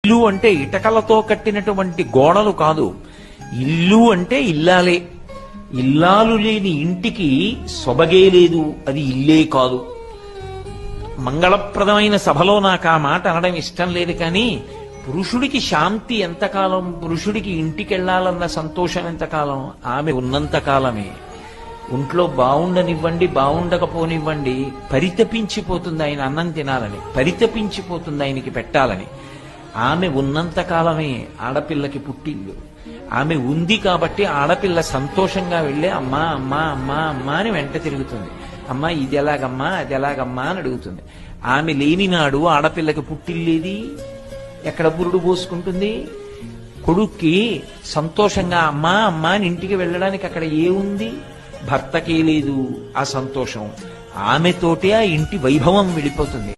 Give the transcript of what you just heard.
ఇల్లు అంటే ఇటకలతో కట్టినటువంటి గోడలు కాదు. ఇల్లు అంటే ఇల్లాలే. ఇల్లాలు లేని ఇంటికి సొబగే లేదు, అది ఇల్లే కాదు. మంగళప్రదమైన సభలో నాకు ఆ మాట అనడం ఇష్టం లేదు, కానీ పురుషుడికి శాంతి ఎంతకాలం, పురుషుడికి ఇంటికెళ్లాలన్న సంతోషం ఎంతకాలం, ఆమె ఉన్నంతకాలమే. ఒంట్లో బాగుండనివ్వండి, బాగుండకపోనివ్వండి, పరితపించిపోతుంది ఆయన అన్నం తినాలని, పరితపించిపోతుంది ఆయనకి పెట్టాలని. ఆమె ఉన్నంతకాలమే ఆడపిల్లకి పుట్టిల్లు. ఆమె ఉంది కాబట్టి ఆడపిల్ల సంతోషంగా వెళ్ళి అమ్మా అమ్మా అమ్మా అమ్మా అని వెంట తిరుగుతుంది. అమ్మా ఇది ఎలాగమ్మా, అది ఎలాగమ్మా అని అడుగుతుంది. ఆమె లేని నాడు ఆడపిల్లకి పుట్టిల్లేది, ఎక్కడ బురుడు పోసుకుంటుంది? కొడుక్కి సంతోషంగా అమ్మా అమ్మా అని ఇంటికి వెళ్ళడానికి అక్కడ ఏముంది? భర్తకే లేదు ఆ సంతోషం. ఆమెతోటే ఆ ఇంటి వైభవం వెళ్ళిపోతుంది.